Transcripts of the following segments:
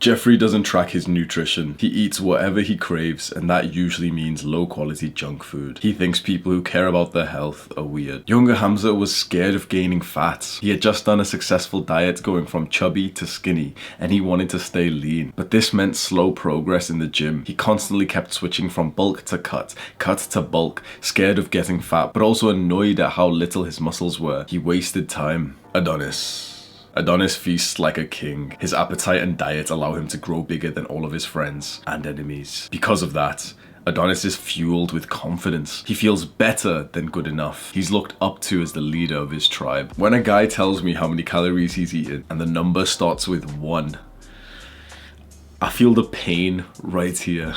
Jeffrey doesn't track his nutrition. He eats whatever he craves, and that usually means low quality junk food. He thinks people who care about their health are weird. Younger Hamza was scared of gaining fat. He had just done a successful diet going from chubby to skinny, and he wanted to stay lean. But this meant slow progress in the gym. He constantly kept switching from bulk to cut to bulk, scared of getting fat, but also annoyed at how little his muscles were. He wasted time. Adonis feasts like a king. His appetite and diet allow him to grow bigger than all of his friends and enemies. Because of that, Adonis is fueled with confidence. He feels better than good enough. He's looked up to as the leader of his tribe. When a guy tells me how many calories he's eaten and the number starts with 1, I feel the pain right here.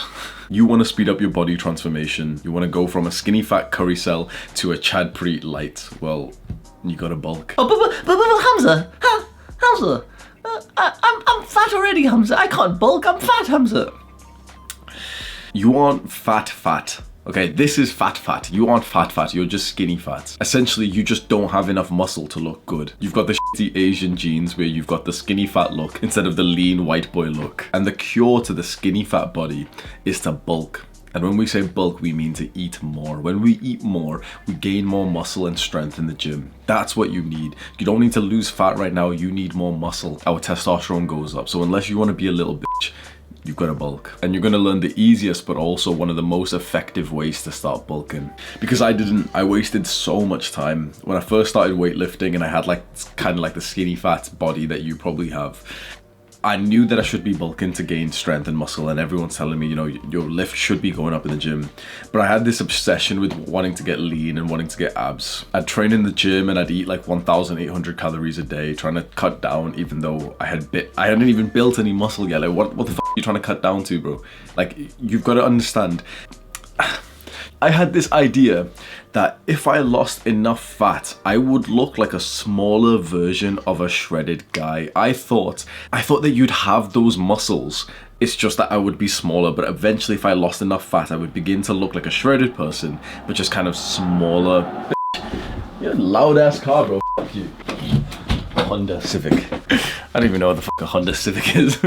You want to speed up your body transformation. You want to go from a skinny fat curry cell to a Chad Preet light. Well, you gotta bulk. Oh, but Hamza, I'm fat already, Hamza. I can't bulk. I'm fat, Hamza. You aren't fat. Okay, this is fat. You aren't fat. You're just skinny fat. Essentially, you just don't have enough muscle to look good. You've got the shitty Asian genes where you've got the skinny fat look instead of the lean white boy look. And the cure to the skinny fat body is to bulk. And when we say bulk, we mean to eat more. When we eat more, we gain more muscle and strength in the gym. That's what you need. You don't need to lose fat right now. You need more muscle. Our testosterone goes up. So unless you want to be a little bitch, you've got to bulk. And you're going to learn the easiest, but also one of the most effective ways to start bulking. Because I wasted so much time. When I first started weightlifting and I had kind of like the skinny fat body that you probably have, I knew that I should be bulking to gain strength and muscle, and everyone's telling me, you know, your lift should be going up in the gym. But I had this obsession with wanting to get lean and wanting to get abs. I'd train in the gym and I'd eat like 1,800 calories a day, trying to cut down, even though I hadn't even built any muscle yet. Like, what the fuck are you trying to cut down to, bro? Like, you've got to understand. I had this idea that if I lost enough fat, I would look like a smaller version of a shredded guy. I thought that you'd have those muscles. It's just that I would be smaller, but eventually if I lost enough fat, I would begin to look like a shredded person, but just kind of smaller. You're a loud ass car, bro. Fuck you. Honda Civic. I don't even know what the fuck a Honda Civic is.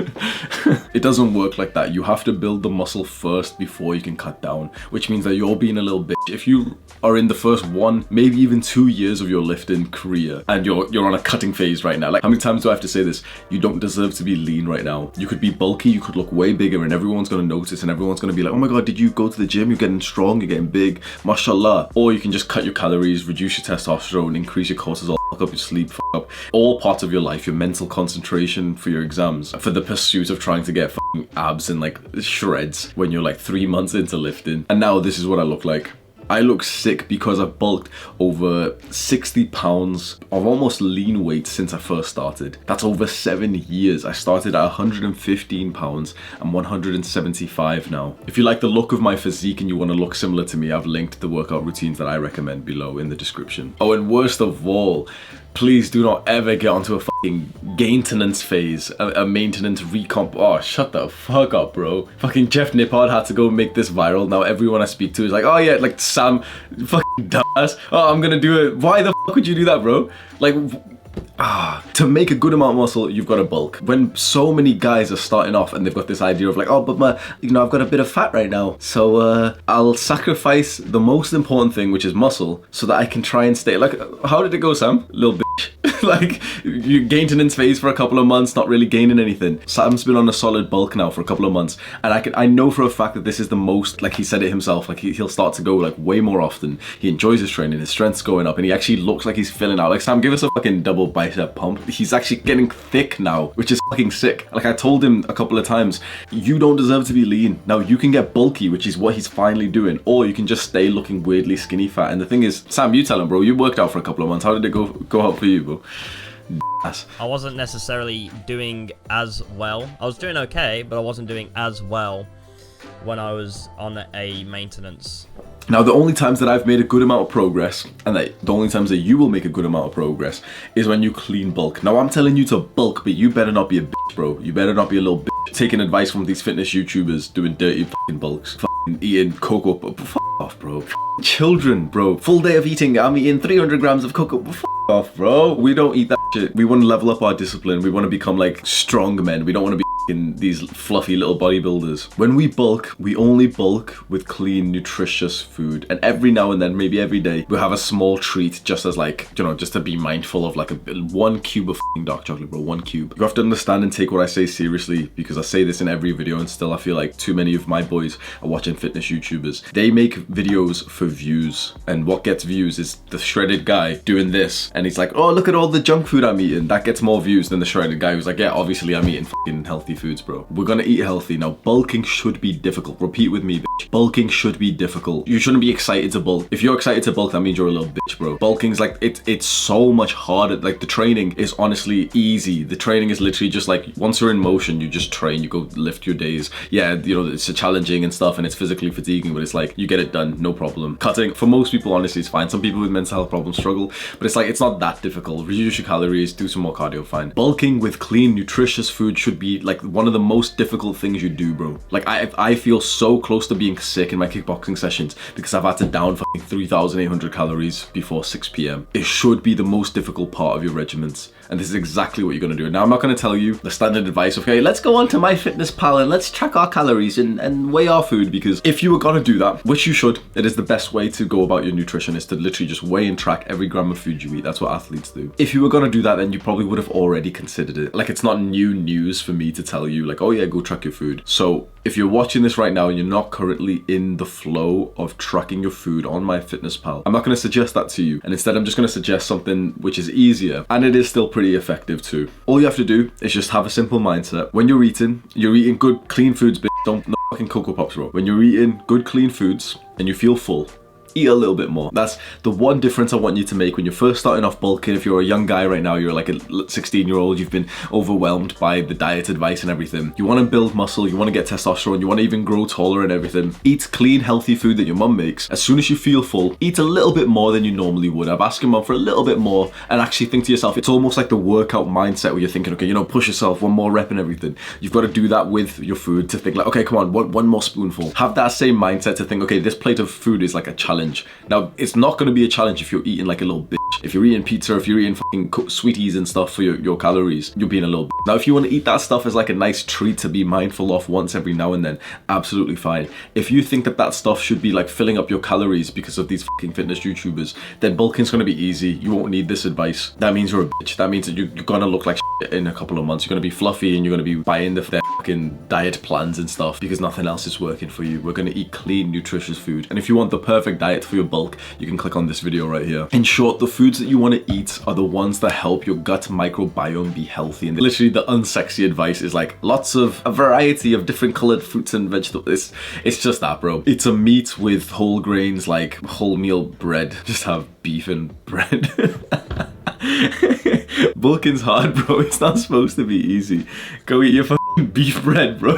It doesn't work like that. You have to build the muscle first before you can cut down, which means that you're being a little bitch. If you are in the first 1, maybe even 2 years of your lifting career and you're on a cutting phase right now, like, how many times do I have to say this? You don't deserve to be lean right now. You could be bulky, you could look way bigger, and everyone's gonna notice, and everyone's gonna be like, oh my god, did you go to the gym? You're getting strong, you're getting big, mashallah. Or you can just cut your calories, reduce your testosterone, increase your cortisol, fuck up your sleep, fuck up all parts of your life, your mental concentration for your exams, for the pursuit of trying to get fucking abs and like shreds when you're like 3 months into lifting. And now this is what I look like. I look sick because I've bulked over 60 pounds of almost lean weight since I first started. That's over 7 years. I started at 115 pounds. I'm 175 now. If you like the look of my physique and you want to look similar to me, I've linked the workout routines that I recommend below in the description. Oh, and worst of all, please do not ever get onto a fucking maintenance phase, a maintenance recomp. Oh, shut the fuck up, bro. Fucking Jeff Nippard had to go make this viral. Now everyone I speak to is like, oh yeah, like Sam, fucking dumbass. Oh, I'm gonna do it. Why the fuck would you do that, bro? Like, to make a good amount of muscle, you've got to bulk. When so many guys are starting off and they've got this idea of like, oh, but I've got a bit of fat right now, so I'll sacrifice the most important thing, which is muscle, so that I can try and stay. Like, how did it go, Sam? Little bitch. Like, you gained in phase for a couple of months, not really gaining anything. Sam's been on a solid bulk now for a couple of months, and I know for a fact that this is the most, like he said it himself, like he'll start to go like way more often. He enjoys his training, his strength's going up, and he actually looks like he's filling out. Like, Sam, give us a fucking double bicep pump. He's actually getting thick now, which is fucking sick. Like, I told him a couple of times, you don't deserve to be lean. Now you can get bulky, which is what he's finally doing, or you can just stay looking weirdly skinny fat. And the thing is, Sam, you tell him, bro, you worked out for a couple of months. How did it go out for you, bro? I wasn't necessarily doing as well. I was doing okay, but I wasn't doing as well when I was on a maintenance. Now, the only times that I've made a good amount of progress, and the only times that you will make a good amount of progress, is when you clean bulk. Now, I'm telling you to bulk, but you better not be a bitch, bro. You better not be a little bitch taking advice from these fitness YouTubers doing dirty fucking bulks, fucking eating cocoa. Fuck off, bro. Children, bro. Full day of eating, I'm eating 300 grams of cocoa. Fuck off, bro. We don't eat that shit. We want to level up our discipline. We want to become like strong men. We don't want to be these fluffy little bodybuilders. When we bulk, we only bulk with clean, nutritious food. And every now and then, maybe every day, we'll have a small treat just as like, you know, just to be mindful of like one cube of dark chocolate, bro, 1 cube. You have to understand and take what I say seriously, because I say this in every video and still I feel like too many of my boys are watching fitness YouTubers. They make videos for views, and what gets views is the shredded guy doing this, and he's like, oh, look at all the junk food I'm eating. That gets more views than the shredded guy who's like, yeah, obviously I'm eating fucking healthy foods, bro. We're gonna eat healthy. Now, bulking should be difficult. Repeat with me, bitch. Bulking should be difficult. You shouldn't be excited to bulk. If you're excited to bulk, that means you're a little bitch, bro. Bulking's like, it's so much harder. Like, the training is honestly easy. The training is literally just like, once you're in motion, you just train, you go lift your days. Yeah, you know, it's challenging and stuff, and it's physically fatiguing, but it's like, you get it done, no problem. Cutting, for most people, honestly, it's fine. Some people with mental health problems struggle, but it's like, it's not that difficult. Reduce your calories, do some more cardio, fine. Bulking with clean, nutritious food should be like one of the most difficult things you do, bro. Like, I feel so close to being sick in my kickboxing sessions because I've had to down fucking 3,800 calories before 6 p.m. It should be the most difficult part of your regimens. And this is exactly what you're going to do. Now, I'm not going to tell you the standard advice of, okay, let's go on to MyFitnessPal and let's track our calories and weigh our food, because if you were going to do that, which you should, it is the best way to go about your nutrition, is to literally just weigh and track every gram of food you eat. That's what athletes do. If you were going to do that, then you probably would have already considered it. Like, it's not new news for me to tell you, like, oh yeah, go track your food. So if you're watching this right now and you're not currently in the flow of tracking your food on MyFitnessPal, I'm not going to suggest that to you. And instead, I'm just going to suggest something which is easier, and it is still pretty effective too. All you have to do is just have a simple mindset. When you're eating good, clean foods, bitch. Don't no fucking Cocoa Pops, bro. When you're eating good, clean foods and you feel full, eat a little bit more. That's the one difference I want you to make when you're first starting off bulking. If you're a young guy right now, you're like a 16-year-old, you've been overwhelmed by the diet advice and everything. You want to build muscle, you want to get testosterone, you want to even grow taller and everything. Eat clean, healthy food that your mum makes. As soon as you feel full, eat a little bit more than you normally would. I've asked your mum for a little bit more, and actually think to yourself, it's almost like the workout mindset where you're thinking, okay, you know, push yourself, one more rep and everything. You've got to do that with your food, to think like, okay, come on, one more spoonful. Have that same mindset to think, okay, this plate of food is like a challenge. Now, it's not going to be a challenge if you're eating like a little bitch. If you're eating pizza, if you're eating fucking sweeties and stuff for your calories, you're being a little bitch. Now, if you want to eat that stuff as like a nice treat to be mindful of once every now and then, absolutely fine. If you think that stuff should be like filling up your calories because of these fucking fitness YouTubers, then bulking's going to be easy. You won't need this advice. That means you're a bitch. That means that you're going to look like shit in a couple of months. You're going to be fluffy and you're going to be buying their fucking diet plans and stuff because nothing else is working for you. We're going to eat clean, nutritious food. And if you want the perfect diet for your bulk, you can click on this video right here. In short, the foods that you want to eat are the ones that help your gut microbiome be healthy. And literally the unsexy advice is like lots of a variety of different colored fruits and vegetables. It's just that, bro. It's a meat with whole grains, like wholemeal bread. Just have beef and bread. Bulking's hard, bro. It's not supposed to be easy. Go eat your fucking beef bread, bro.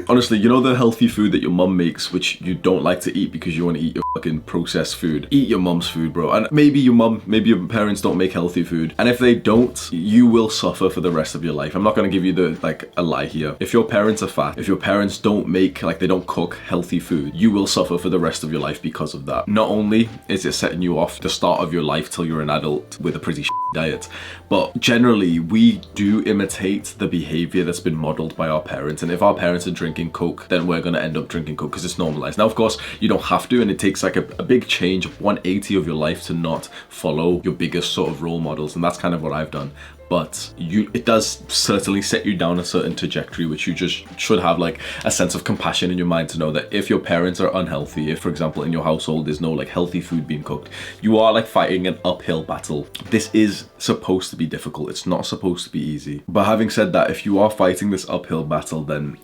Honestly, you know the healthy food that your mum makes, which you don't like to eat because you want to eat your fucking processed food? Eat your mum's food, bro. And maybe your parents don't make healthy food. And if they don't, you will suffer for the rest of your life. I'm not going to give you a lie here. If your parents are fat, if your parents don't make, they don't cook healthy food, you will suffer for the rest of your life because of that. Not only is it setting you off the start of your life till you're an adult with a pretty diet, but generally we do imitate the behavior that's been modeled by our parents. And if our parents are drinking Coke, then we're going to end up drinking Coke because it's normalized. Now, of course, you don't have to, and it takes like a big change of 180 of your life to not follow your biggest sort of role models, and that's kind of what I've done. But it does certainly set you down a certain trajectory, which you just should have like a sense of compassion in your mind to know that if your parents are unhealthy, if for example in your household there's no like healthy food being cooked, you are like fighting an uphill battle. This is supposed to be difficult. It's not supposed to be easy. But having said that, if you are fighting this uphill battle, then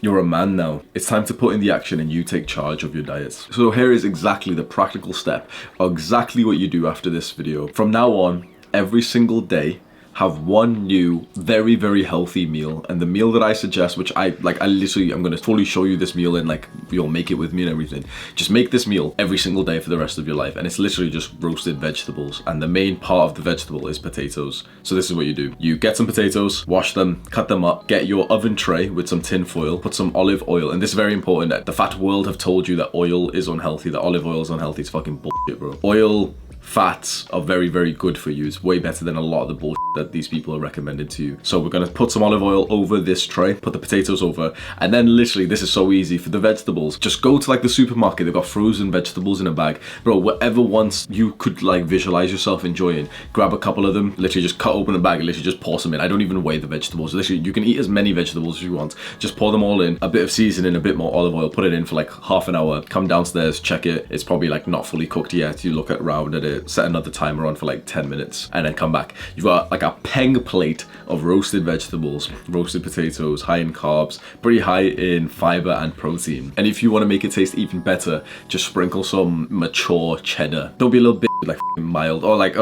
you're a man now. It's time to put in the action and you take charge of your diets. So here is exactly the practical step, or exactly what you do after this video. From now on, every single day, have one new, very, very healthy meal. And the meal that I suggest, which I'm going to fully show you this meal and like, you'll make it with me and everything. Just make this meal every single day for the rest of your life. And it's literally just roasted vegetables. And the main part of the vegetable is potatoes. So this is what you do. You get some potatoes, wash them, cut them up, get your oven tray with some tin foil, put some olive oil. And this is very important. The fat world have told you that oil is unhealthy, that olive oil is unhealthy. It's fucking bullshit, bro. Oil, fats are very, very good for you. It's way better than a lot of the bullshit that these people are recommended to you. So we're gonna put some olive oil over this tray, put the potatoes over, and then literally, this is so easy for the vegetables. Just go to like the supermarket, they've got frozen vegetables in a bag. Bro, whatever ones you could like visualize yourself enjoying, grab a couple of them, literally just cut open a bag and literally just pour some in. I don't even weigh the vegetables. Literally, you can eat as many vegetables as you want. Just pour them all in, a bit of seasoning, a bit more olive oil, put it in for like half an hour, come downstairs, check it. It's probably like not fully cooked yet. You look around at it, set another timer on for like 10 minutes, and then come back. You've got like a peng plate of roasted vegetables, roasted potatoes, high in carbs, pretty high in fiber and protein. And if you want to make it taste even better, just sprinkle some mature cheddar. Don't be a little bit like mild or like,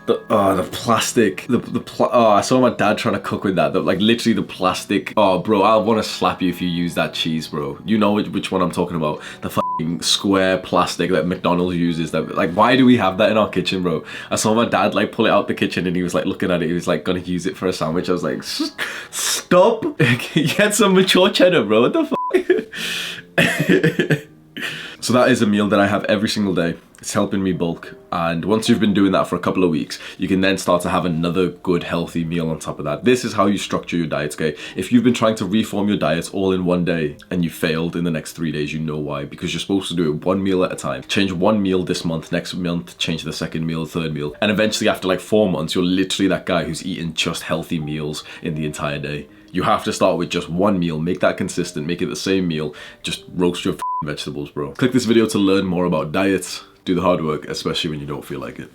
the plastic, I saw my dad trying to cook with that, like literally the plastic. Oh bro, I want to slap you if you use that cheese, bro. You know which one I'm talking about. The fucking square plastic that McDonald's uses. That, like, why do we have that in our kitchen, bro? I saw my dad like pull it out the kitchen and he was like looking at it. He was like gonna use it for a sandwich. I was like, stop. Get some mature cheddar, bro. What the fuck? So that is a meal that I have every single day. It's helping me bulk. And once you've been doing that for a couple of weeks, you can then start to have another good healthy meal on top of that. This is how you structure your diet, okay? If you've been trying to reform your diet all in one day and you failed in the next 3 days, you know why. Because you're supposed to do it one meal at a time. Change one meal this month, next month, change the second meal, third meal. And eventually after like 4 months, you're literally that guy who's eating just healthy meals in the entire day. You have to start with just one meal, make that consistent, make it the same meal, just roast your vegetables, bro. Click this video to learn more about diets, do the hard work, especially when you don't feel like it.